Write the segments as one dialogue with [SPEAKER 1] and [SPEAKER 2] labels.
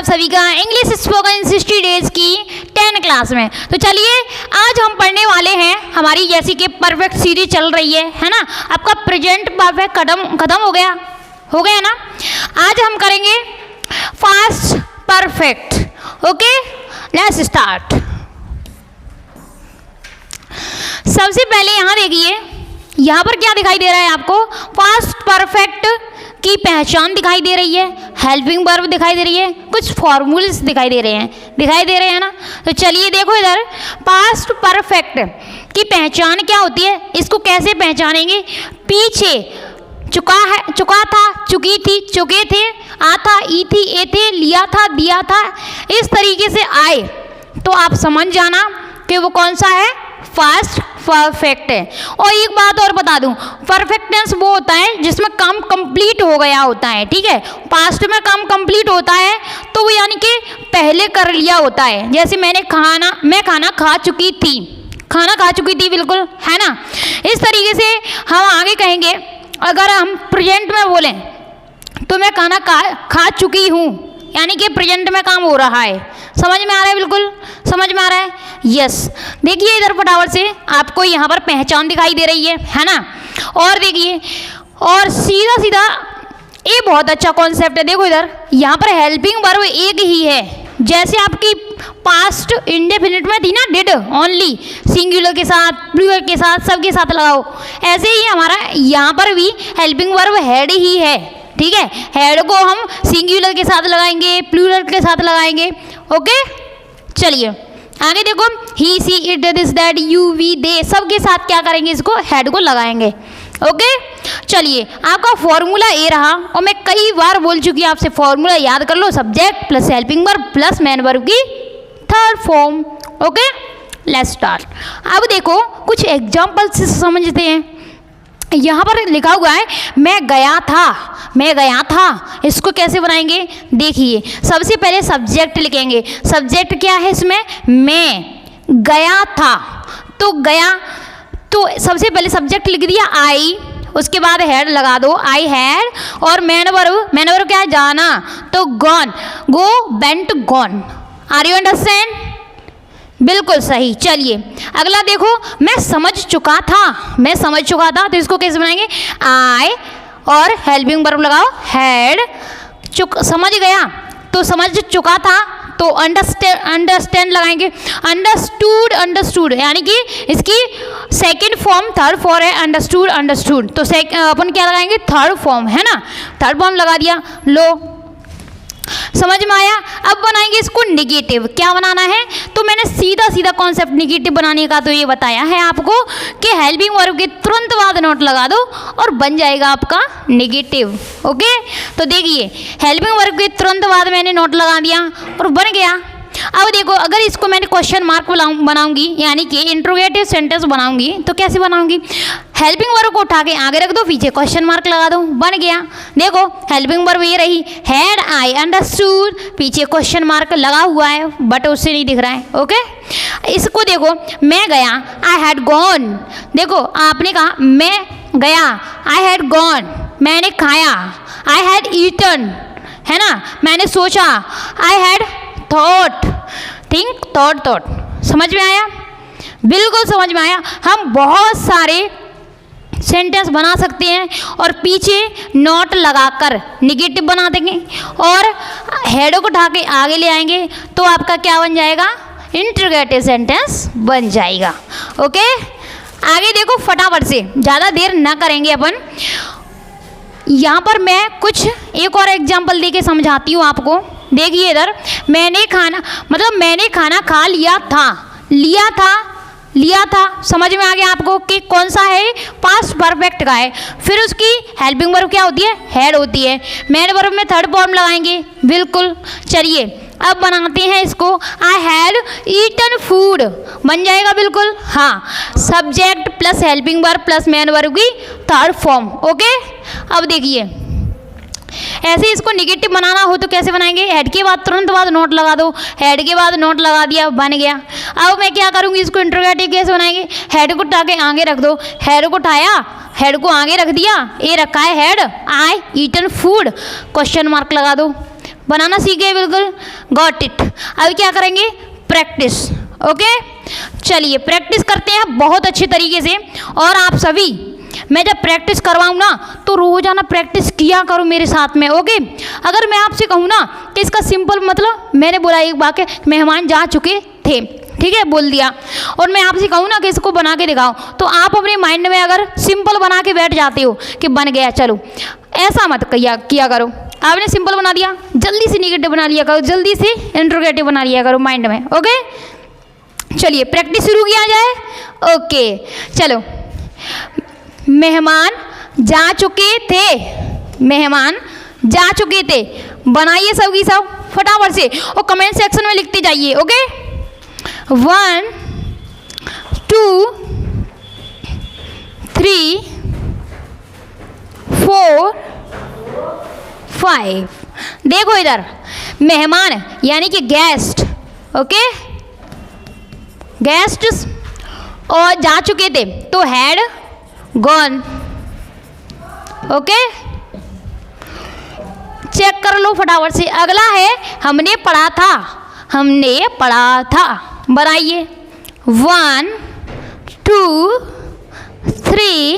[SPEAKER 1] आप सभी का इंग्लिश स्पोकन 60 डेज की 10 क्लास में। तो चलिए आज हम पढ़ने वाले हैं, हमारी जैसी कि परफेक्ट सीरीज चल रही है ना। आपका प्रेजेंट परफेक्ट खत्म हो गया ना। आज हम करेंगे fast perfect. Okay, let's start. सबसे पहले यहाँ देखिए, यहाँ पर क्या दिखाई दे रहा है आपको? फास्ट परफेक्ट की पहचान दिखाई दे रही है, हेल्पिंग वर्ब दिखाई दे रही है, कुछ फॉर्मूल्स दिखाई दे रहे हैं ना। तो चलिए देखो इधर, पास्ट परफेक्ट की पहचान क्या होती है, इसको कैसे पहचानेंगे? पीछे चुका था, चुकी थी, चुके थे, आता, ई थी, ए थे, लिया था, दिया था, इस तरीके से आए तो आप समझ जाना कि वो कौन सा है, फास्ट परफेक्ट है। और एक बात और बता दूं, परफेक्टनेस वो होता है जिसमें काम कंप्लीट हो गया होता है, ठीक है। पास्ट में काम कंप्लीट होता है तो वो यानी कि पहले कर लिया होता है। जैसे मैं खाना खा चुकी थी, बिल्कुल, है ना। इस तरीके से हम आगे कहेंगे, अगर हम प्रेजेंट में बोलें तो मैं खाना खा चुकी हूँ, यानी कि प्रेजेंट में काम हो रहा है। समझ में आ रहा है? बिल्कुल समझ में आ रहा है। यस, देखिए इधर फटाफट से आपको यहाँ पर पहचान दिखाई दे रही है ना। और देखिए, और सीधा ये बहुत अच्छा कॉन्सेप्ट है। देखो इधर, यहाँ पर हेल्पिंग वर्ब एक ही है, जैसे आपकी पास्ट इंडेफिनिट में थी ना, डिड ओनली, सिंगुलर के साथ, प्लूरल के साथ, सबके साथ लगाओ, ऐसे ही हमारा यहाँ पर भी हेल्पिंग वर्ब हैड ही है, ठीक है। हैड को हम सिंगुलर के साथ लगाएंगे, प्लूरल के साथ लगाएंगे। ओके, चलिए आगे देखो, he she it this that you we they, सबके साथ क्या करेंगे, इसको हेड को लगाएंगे। ओके, चलिए आपका फॉर्मूला ये रहा, और मैं कई बार बोल चुकी हूँ आपसे, फॉर्मूला याद कर लो, subject plus helping verb plus main verb की third form. Okay, let's start. अब देखो कुछ एग्जाम्पल से समझते हैं। यहाँ पर लिखा हुआ है मैं गया था, इसको कैसे बनाएंगे? देखिए, सबसे पहले सब्जेक्ट लिखेंगे। सब्जेक्ट क्या है इसमें? मैं गया था, तो गया, तो सबसे पहले सब्जेक्ट लिख दिया आई, उसके बाद हैड लगा दो, आई हैड, और मेन वर्ब क्या है? जाना, तो gone, go, went, gone. Are you understand? बिल्कुल सही। चलिए अगला देखो, मैं समझ चुका था, तो इसको कैसे बनाएंगे? आई और हेल्पिंग वर्ब लगाओ, हैड, समझ गया तो समझ चुका था, तो अंडरस्टैंड लगाएंगे, अंडरस्टूड, यानी कि इसकी सेकंड फॉर्म थर्ड फॉर्म है, अंडरस्टूड, तो अपन क्या लगाएंगे? थर्ड फॉर्म, है ना, थर्ड फॉर्म लगा दिया। लो, समझ में आया? अब बनाएंगे इसको निगेटिव। क्या बनाना है? तो मैंने सीधा कॉन्सेप्ट निगेटिव बनाने का तो ये बताया है आपको कि हेल्पिंग वर्ब के तुरंत बाद नोट लगा दो और बन जाएगा आपका निगेटिव। ओके, तो देखिए हेल्पिंग वर्ब के तुरंत बाद मैंने नोट लगा दिया और बन गया। अब देखो, अगर इसको मैंने क्वेश्चन मार्क बनाऊंगी, यानी कि इंट्रोगेटिव सेंटेंस बनाऊंगी, तो कैसे बनाऊंगी? हेल्पिंग वर्ब को उठा के आगे रख दो, पीछे क्वेश्चन मार्क लगा दो, बन गया। देखो हेल्पिंग वर्ब ये रही, हैड आई अंडरस्टूड, पीछे क्वेश्चन मार्क लगा हुआ है बट उससे नहीं दिख रहा है। ओके, इसको देखो, मैं गया, आई हैड गॉन, देखो आपने कहा मैं गया, आई हैड गॉन, मैंने खाया, आई हैड ईटन, है ना, मैंने सोचा, आई हैड थॉट, थॉट। समझ में आया? बिल्कुल समझ में आया। हम बहुत सारे सेंटेंस बना सकते हैं और पीछे नोट लगाकर निगेटिव बना देंगे और हेड को उठा के आगे ले आएंगे, तो आपका क्या बन जाएगा? इंट्रोगेटिव सेंटेंस बन जाएगा। ओके, आगे देखो फटाफट से, ज़्यादा देर ना करेंगे अपन। यहाँ पर मैं कुछ एक और एग्जाम्पल दे के समझाती हूँ आपको। देखिए इधर, मैंने खाना खा लिया था, समझ में आ गया आपको कि कौन सा है? पास्ट परफेक्ट का है। फिर उसकी हेल्पिंग वर्ब क्या होती है? हैड होती है। मेन वर्ब में थर्ड फॉर्म लगाएंगे, बिल्कुल। चलिए अब बनाते हैं इसको, आई हैड ईटन फूड, बन जाएगा बिल्कुल, हाँ, subject plus helping verb plus main verb की थर्ड फॉर्म। ओके, अब देखिए ऐसे इसको निगेटिव बनाना हो तो कैसे बनाएंगे? हेड के बाद तुरंत बाद नोट लगा दो, हेड के बाद नोट लगा दिया, बन गया। अब मैं क्या करूँगी, इसको इंट्रोगेटिव कैसे बनाएंगे? हेड को उठा के आगे रख दो, हेड को उठाया, हेड को आगे रख दिया, ये रखा है हेड, आई ईटन फूड, क्वेश्चन मार्क लगा दो, बनाना सीख गए बिल्कुल, गॉट इट। अब क्या करेंगे, प्रैक्टिस। ओके, चलिए प्रैक्टिस करते हैं बहुत अच्छे तरीके से। और आप सभी, मैं जब प्रैक्टिस करवाऊँ ना तो रोज़ाना प्रैक्टिस किया करो मेरे साथ में। ओके, अगर मैं आपसे कहूँ ना कि इसका सिंपल मतलब, मैंने बोला एक वाक्य, मेहमान जा चुके थे, ठीक है, बोल दिया, और मैं आपसे कहूँ ना कि इसको बना के दिखाओ, तो आप अपने माइंड में अगर सिंपल बना के बैठ जाते हो कि बन गया, चलो ऐसा मत किया करो। आपने सिंपल बना दिया, जल्दी से निगेटिव बना लिया करो, जल्दी से इंट्रोगेटिव बना लिया करो माइंड में। ओके, चलिए प्रैक्टिस शुरू किया जाए। ओके, चलो, मेहमान जा चुके थे, मेहमान जा चुके थे, बनाइए सबकी सब फटाफट से और कमेंट सेक्शन में लिखते जाइए। ओके, 1 2 3 4 5। देखो इधर, मेहमान यानी कि गेस्ट। ओके, गेस्ट और जा चुके थे तो हैड गॉन। ओके, चेक कर लो फटाफट से। अगला है हमने पढ़ा था, हमने पढ़ा था, बनाइए 1 2 3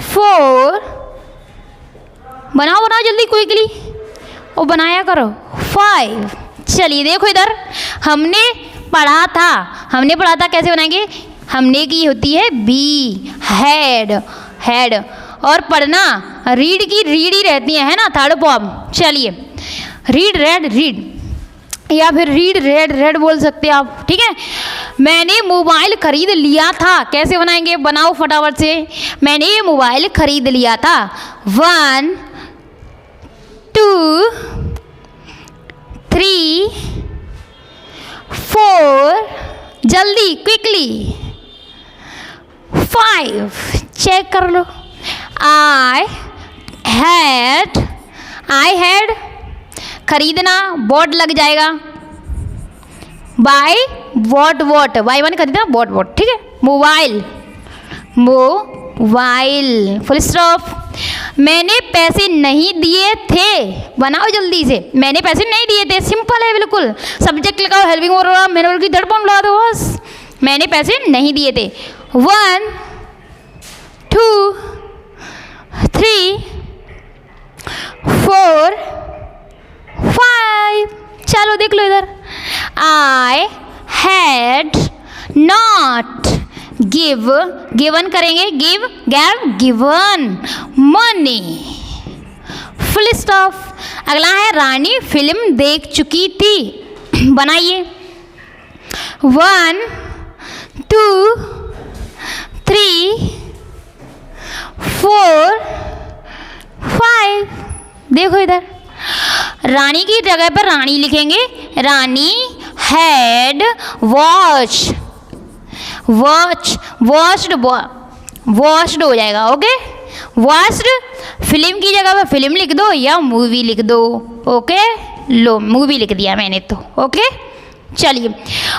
[SPEAKER 1] 4, बनाओ बनाओ जल्दी क्विकली और बनाया करो 5। चलिए देखो इधर, हमने पढ़ा था, हमने पढ़ा था कैसे बनाएंगे, हमने की होती है बी, हैड, हैड, और पढ़ना रीड की रीड ही रहती है ना, थर्ड फॉर्म। चलिए रीड रेड रीड, या फिर रीड रेड रेड बोल सकते हैं आप, ठीक है। मैंने मोबाइल खरीद लिया था, कैसे बनाएंगे, बनाओ फटाफट से। मैंने मोबाइल खरीद लिया था, 1 2 3 4, जल्दी क्विकली 5। चेक कर लो, आई हैड, खरीदना वॉट लग जाएगा, बाय वॉट, बाय वन खरीदना, वॉट, ठीक है। Mobile full stop. मैंने पैसे नहीं दिए थे, बनाओ जल्दी से, मैंने पैसे नहीं दिए थे, सिंपल है बिल्कुल। सब्जेक्ट लगाओ, हेल्पिंग वर्ब, मेन वर्ब की दर्पण लगा दो बस। मैंने पैसे नहीं दिए थे, 1 2 3 4 5। चलो देख लो इधर, आई हैड नॉट गिवन करेंगे, गिवन मनी, फुल स्टॉप। अगला है रानी फिल्म देख चुकी थी, बनाइए 1 2 3 4 5। देखो इधर, रानी की जगह पर रानी लिखेंगे, रानी हैड वॉच्ड हो जाएगा। ओके, वॉच्ड, फिल्म की जगह पर फिल्म लिख दो या मूवी लिख दो। ओके, लो मूवी लिख दिया मैंने तो। ओके, चलिए,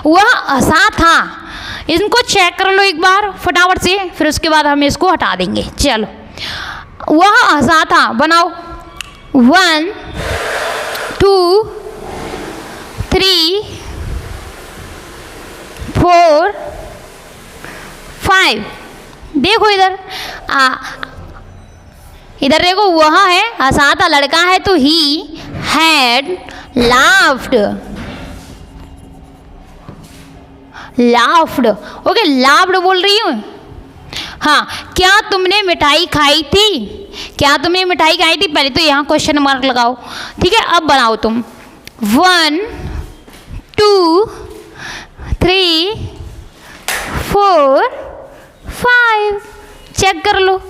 [SPEAKER 1] वह हंसा था, इनको चेक कर लो एक बार फटाफट से, फिर उसके बाद हम इसको हटा देंगे। चलो, वह हंसा था, बनाओ 1 2 3 4 5। देखो इधर, इधर देखो, वह है, हंसा था, लड़का है तो he had laughed. Okay, laughed बोल रही हूँ। हाँ, क्या तुमने मिठाई खाई थी, क्या तुमने मिठाई खाई थी, पहले तो यहाँ क्वेश्चन मार्क लगाओ, ठीक है। अब बनाओ तुम 1 2 3 4 5। चेक कर लो,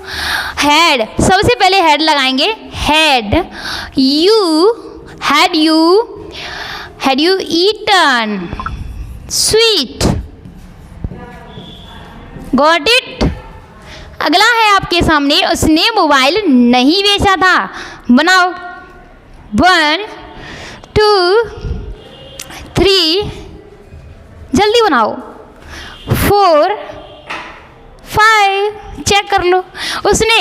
[SPEAKER 1] हैड, सबसे पहले हैड लगाएंगे, had you eaten sweet, got it. अगला है आपके सामने, उसने मोबाइल नहीं बेचा था, बनाओ 1 2 3, जल्दी बनाओ 4 5। चेक कर लो, उसने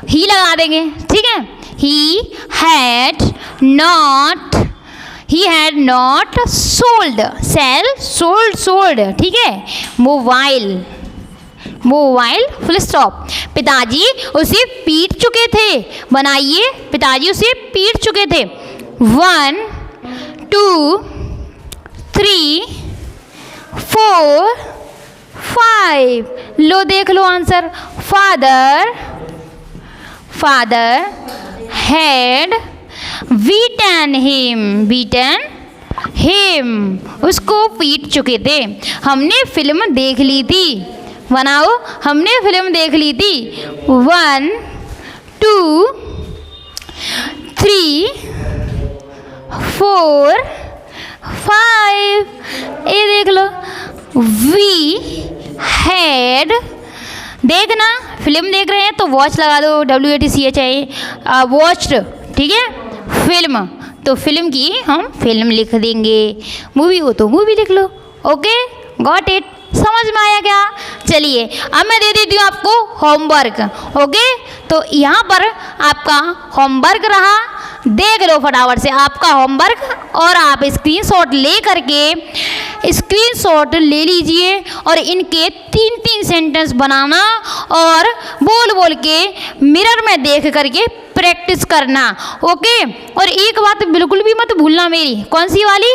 [SPEAKER 1] ही लगा देंगे, ठीक है। He had not sold, sold, ठीक है, मोबाइल फुल स्टॉप। पिताजी उसे पीट चुके थे, बनाइए, पिताजी उसे पीट चुके थे। 1 2 3 4 5, लो देख लो answer. Father had beaten him, उसको पीट चुके थे। हमने फिल्म देख ली थी, बनाओ, हमने फिल्म देख ली थी। 1 2 3 4 5, ये देख लो। वी हैड, देखना फिल्म देख रहे हैं तो वॉच लगा दो, WATCH, वॉच्ड, ठीक है, फिल्म तो फिल्म की हम फिल्म लिख देंगे, मूवी हो तो मूवी लिख लो। ओके, गॉट इट, समझ में आया क्या? चलिए अब मैं दे देती हूँ आपको होमवर्क। ओके, तो यहाँ पर आपका होमवर्क रहा, देख लो फटाफट से आपका होमवर्क, और आप स्क्रीनशॉट ले करके स्क्रीनशॉट ले लीजिए और इनके 3-3 सेंटेंस बनाना और बोल बोल के मिरर में देख करके प्रैक्टिस करना। ओके, और एक बात बिल्कुल भी मत भूलना मेरी, कौन सी वाली?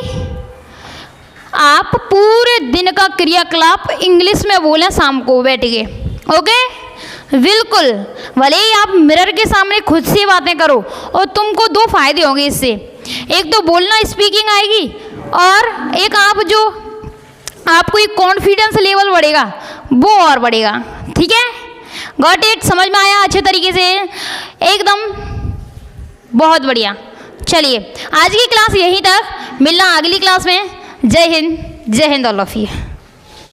[SPEAKER 1] आप पूरे दिन का क्रियाकलाप इंग्लिश में बोलें शाम को बैठ के। ओके, बिल्कुल, भले ही आप मिरर के सामने खुद से बातें करो, और तुमको 2 फायदे होंगे इससे। एक तो बोलना, स्पीकिंग आएगी, और एक आपको एक कॉन्फिडेंस लेवल बढ़ेगा, वो और बढ़ेगा। ठीक है, गॉट इट, समझ में आया अच्छे तरीके से? एकदम बहुत बढ़िया। चलिए आज की क्लास यहीं तक, मिलना अगली क्लास में। जय हिंद ऑल ऑफ यू।